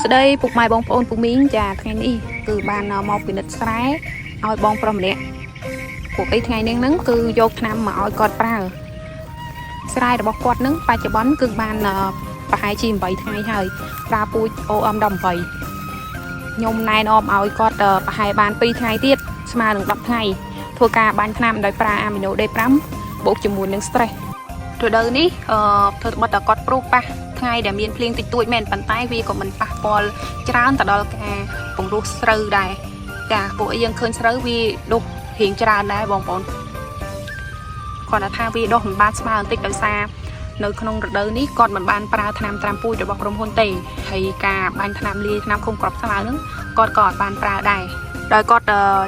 ស្ដីពុកម៉ែបងប្អូនពុកមីងចាថ្ងៃនេះគឺបានមកពិនិត្យស្រែឲ្យបងប្រុសម្នាក់ពួកអីថ្ងៃនេះហ្នឹងគឺយកថ្នាំមកឲ្យគាត់ប្រើស្រែរបស់គាត់ហ្នឹងបច្ចុប្បន្នគឺបានប្រហែលជា8ថ្ងៃហើយប្រើពូជ OM18 ខ្ញុំណែនាំឲ្យគាត់ប្រហែលបាន2ថ្ងៃទៀតស្មើនឹង10ថ្ងៃធ្វើការបាញ់ថ្នាំដោយប្រើ Amino D5 បូកជាមួយនឹង stress រដូវនេះធ្វើបត់តែគាត់ប្រុសប៉ះថ្ងៃដែលមានភ្លៀងតិចតួចមែនប៉ុន្តែវាក៏មិនប៉ះពាល់ច្រើនទៅដល់ការពង្រស់ស្រូវដែរចាពួកយើងឃើញស្រូវវាដុះរៀងច្រើនដែរបងប្អូនគាត់ថាវាដុះមិនបានស្មើបន្តិចដោយសារនៅក្នុងរដូវនេះគាត់មិនបានប្រើថ្នាំត្រាំពូជរបស់ក្រុមហ៊ុនទេហើយការបាញ់ថ្នាំលាយថ្នាំឃុំគ្រាប់ស្មៅហ្នឹងគាត់ក៏អត់បានប្រើដែរដោយគាត់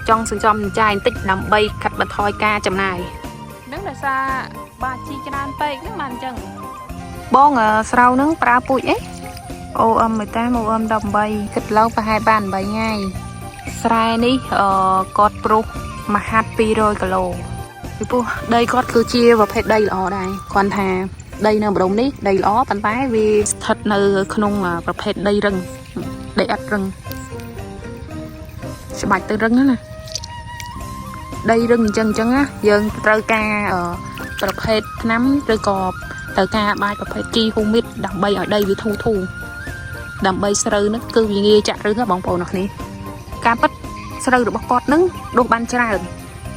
ចង់សន្សំសំចៃបន្តិចដើម្បីកាត់បន្ថយការចំណាយហ្នឹងដោយសារបាជីច្រើនពេកហ្នឹងបានអញ្ចឹងបងស្រូវហ្នឹងប្រើពូជអី OM មួយតាម OM18 គិតឡើងប្រហែលបាន8ថ្ងៃស្រែនេះគាត់ប្រុសមហាត់200គីឡូពីព្រោះដីគាត់គឺជាប្រភេទដីល្អដែរគាត់ថាដីនៅម្ដុំនេះដីល្អប៉ុន្តែវាស្ថិតនៅក្នុងប្រភេទដីរឹងដីអត់រឹងច្បាច់ទៅរឹងណាដីរឹងអញ្ចឹងណាយើងត្រូវការប្រភេទថ្នាំឬក៏ត្រូវការបាចប្រភេទគីហ៊ូមីតដើម្បីឲ្យដីវាធូរដើម្បីស្រូវហ្នឹងគឺវាងាយចាក់ឫសបងប្អូនអរគ្នាការប៉ັດស្រូវរបស់គាត់ហ្នឹងដុះបានច្រើន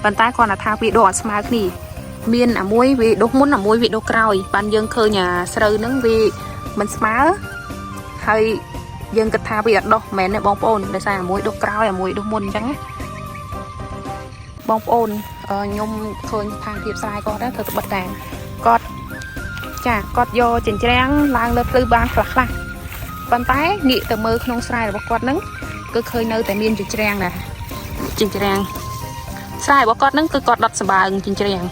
ប៉ុន្តែគាត់ថាវាដុះអត់ស្មើគ្នាមានអាមួយវាដុះមុនអាមួយវាដុះក្រោយបានយើងឃើញស្រូវហ្នឹងវាមិនស្មើហើយយើងគិតថាវាអត់ដុះមែនទេបងប្អូនដោយសារអាមួយដុះក្រោយអាមួយដុះមុនអញ្ចឹងណាបងប្អូនខ្ញុំឃើញស្ថានភាពស្រែគាត់ធ្វើត្បិតតែគាត់ចាគាត់យកចិញ្ច្រាំងឡើងលើភ្លឺបានខ្លះប៉ុន្តែងាកទៅមើលក្នុងស្រែរបស់គាត់ហ្នឹងគឺឃើញនៅតែមានចិញ្ច្រាំងដែរចិញ្ច្រាំងស្រែរបស់គាត់ហ្នឹងគឺគាត់ដុតសម្បើងចិញ្ច្រាំង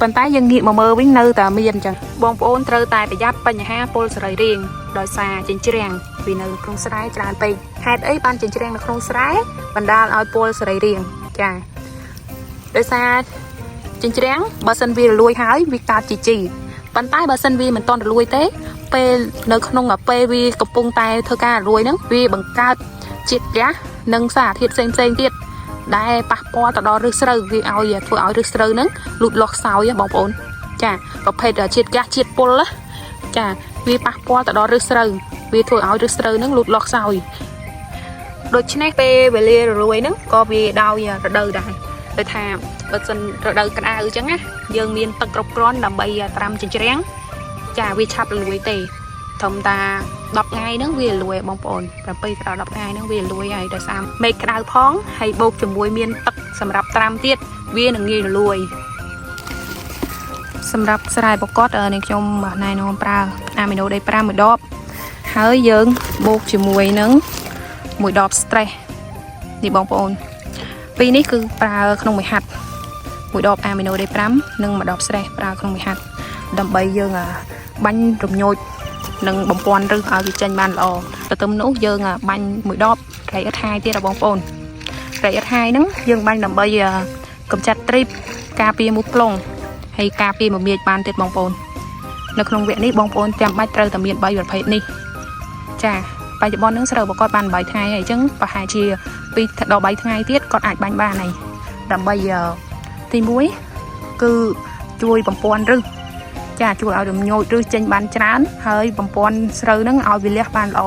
ប៉ុន្តែយើងងាកមកមើលវិញនៅតែមានអញ្ចឹងបងប្អូនត្រូវតែប្រយ័ត្នបញ្ហាពុលសរីរាង្គដោយសារចិញ្ច្រាំងវានៅក្នុងស្រែច្រើនពេកហេតុអីបានចិញ្ច្រាំងនៅក្នុងស្រែបណ្ដាលឲ្យពុលសរីរាង្គចាដោយសារចិញ្ច្រាំងបើសិនវារលួយហើយវាកើតជាជីប៉ុន្តែបើសិនវាមិនតន់រលួយទេពេលនៅក្នុងពេលវាកំពុងតែធ្វើការរលួយហ្នឹងវាបង្កើតជាតិហ្គាសនិងសារធាតុផ្សេងទៀតដែលប៉ះពាល់ទៅដល់ឫសស្រូវវាឲ្យធ្វើឲ្យឫសស្រូវហ្នឹងលូតលាស់ខ្សោយបងប្អូនចាប្រភេទជាតិហ្គាសជាតិពុលចាវាប៉ះពាល់ទៅដល់ឫសស្រូវវាធ្វើឲ្យឫសស្រូវហ្នឹងលូតលាស់ខ្សោយដូច្នេះពេលវេលារលួយហ្នឹងក៏វាដោយរដូវដែរដោយថាបើសិនរដូវក្តៅអញ្ចឹងណាយើងមានទឹកគ្រប់គ្រាន់ដើម្បីត្រាំចិញ្ច្រាំងចាវាឆាប់រលួយទេធម្មតា10ថ្ងៃហ្នឹងវារលួយបងប្អូន7ដល់10ថ្ងៃហ្នឹងវារលួយហើយដោយសារមេឃក្តៅផងហើយបូកជាមួយមានទឹកសម្រាប់ត្រាំទៀតវានឹងងាយរលួយសម្រាប់ស្រែប្រកបនេះខ្ញុំណែនាំប្រើ Amino D5 មួយដបហើយយើងបូកជាមួយនឹងមួយដប stress នេះបងប្អូនពីរនេះគឺប្រើក្នុងមួយហាត់មួយដប Amino D5 និងមួយដប stress ប្រើក្នុងមួយហាត់ដើម្បីយើងបាញ់រំញោចនិងបំពន់ឫសឲ្យវាចេញបានល្អទៅទៅនោះយើងបាញ់មួយដបត្រីអិតហាយទៀតបងប្អូនត្រីអិតហាយហ្នឹងយើងបាញ់ដើម្បីកម្ចាត់ត្រីការពារមូសplongហើយការពារមមាញបានទៀតបងប្អូននៅក្នុងវគ្គនេះបងប្អូនចាំបាច់ត្រូវតែមាន3ប្រភេទនេះចាបច្ចុប្បន្នហ្នឹងស្រូវប្រកបបាន8ថ្ងៃហើយអញ្ចឹងប្រហែលជា2ដល់3ថ្ងៃទៀតគាត់អាចបាញ់បានហើយដើម្បីទី1គឺជួយបំពន់ឫសចាជួយឲ្យរំញោចឫសចេញបានច្រើនហើយបំពន់ស្រូវហ្នឹងឲ្យវាលះបានល្អ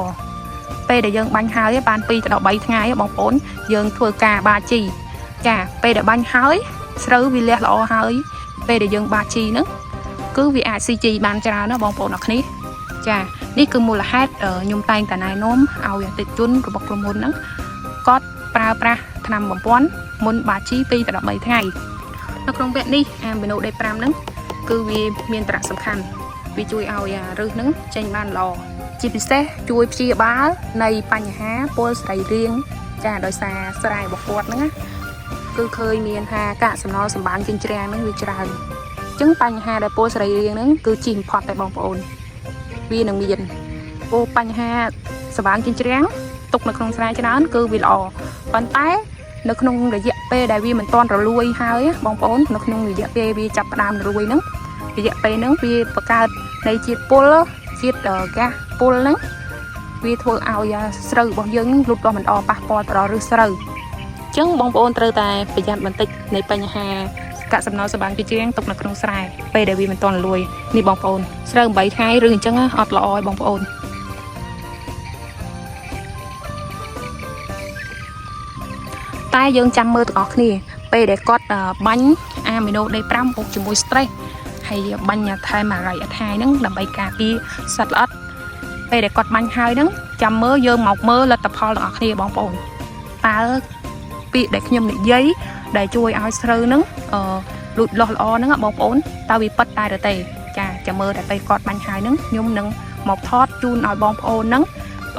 ពេលដែលយើងបាញ់ហើយបាន2ដល់3ថ្ងៃបងប្អូនយើងធ្វើការបាជីចាពេលដែលបាញ់ហើយស្រូវវាលះល្អហើយពេលដែលយើងបាជីហ្នឹងគឺវាអាចស៊ីជីបានច្រើនណាបងប្អូនអរគ្នាចានេះគឺមូលហេតុខ្ញុំតែងតែណែនាំឲ្យអតិថិជនរបស់ក្រុមហ៊ុនហ្នឹងគាត់ប្រើប្រាស់ថ្នាំបំពន់មុនបាជី2ដល់3ថ្ងៃនៅក្នុងវគ្គនេះ Amino D5 ហ្នឹងគឺវាមានសារៈសំខាន់វាជួយឲ្យឫសហ្នឹងចេញបានល្អជាពិសេសជួយព្យាបាលនៃបញ្ហាពុលសរីរាង្គចាដោយសារស្រែរបស់គាត់ហ្នឹងគឺឃើញមានថាកាកសំណល់សម្បាងចិញ្ច្រាំងហ្នឹងវាច្រើនអញ្ចឹងបញ្ហាដែលពុលសរីរាង្គហ្នឹងគឺជីបំផុតតែបងប្អូនវានឹងមានបញ្ហាសម្បាងចិញ្ច្រាំងទុកនៅក្នុងស្រែច្រើនគឺវាល្អប៉ុន្តែនៅក្នុងរយៈពេលដែលវាមិនទាន់រលួយហើយបងប្អូននៅក្នុងរយៈពេលវាចាប់ផ្ដើមរលួយហ្នឹងរយៈពេលហ្នឹងវាបង្កើតនៃជាតិពុលជាតិហ្គាសពុលហ្នឹង វាធ្វើឲ្យស្រូវរបស់យើងលូតលាស់មិនល្អប៉ះពាល់ទៅដល់ឫសស្រូវអញ្ចឹងបងប្អូនត្រូវតែប្រយ័ត្នបន្តិចនៃបញ្ហាកាកសំណល់សបាំងជញ្ជាំងទុកនៅក្នុងស្រែពេលដែលវាមិនទាន់លួយនេះបងប្អូនស្រូវ8ថ្ងៃឬអញ្ចឹងអត់ល្អឲ្យបងប្អូនតែយើងចាំមើលទាំងអស់គ្នាពេលដែលគាត់បាញ់អាមីណូដេ5បូកជាមួយ stress ហើយបាញ់ថែមអារ៉ៃអថៃហ្នឹងដើម្បីការពារសត្វល្អិតពេលដែលគាត់បាញ់ហើយហ្នឹងចាំមើលយើងមកមើលលទ្ធផលទាំងអស់គ្នាបងប្អូនតើពាក្យដែលខ្ញុំនិយាយដែលជួយឲ្យស្រូវហ្នឹងលូតលាស់ល្អហ្នឹងបងប្អូនតើវាពិតតែឬទេចាចាំមើលតែពេលគាត់បាញ់ហើយហ្នឹងខ្ញុំនឹងមកថតជូនឲ្យបងប្អូនហ្នឹង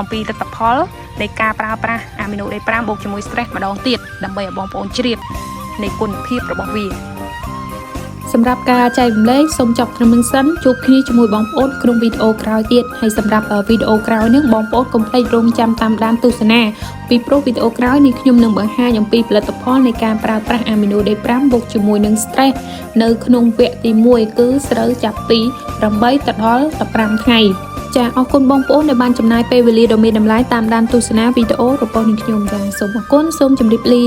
អំពីលទ្ធផលនៃការប្រើប្រាស់អាមីណូដេ5បូកជាមួយ stress ម្ដងទៀតដើម្បីឲ្យបងប្អូនជ្រាបនៃគុណភាពរបស់វាសម្រាប់ការចែករំលែកសូមចប់ត្រឹមនឹងសិនជួបគ្នាជាមួយបងប្អូនក្នុងវីដេអូក្រោយទៀតហើយសម្រាប់វីដេអូក្រោយនេះបងប្អូនកុំភ្លេចរងចាំតាមដានទស្សនាពីព្រោះវីដេអូក្រោយនេះខ្ញុំនឹងបង្ហាញអំពីផលិតផលនៃការប្រើប្រាស់អាមីណូដេ5បូកជាមួយនឹង stress នៅក្នុងវគ្គទី1គឺស្រូវចាប់ពី8ទៅដល់15ថ្ងៃចាអរគុណបងប្អូនដែលបានចំណាយពេលវេលាដ៏មានតម្លៃតាមដានទស្សនាវីដេអូរបស់នាងខ្ញុំចាសូមអរគុណសូមជម្រាបលា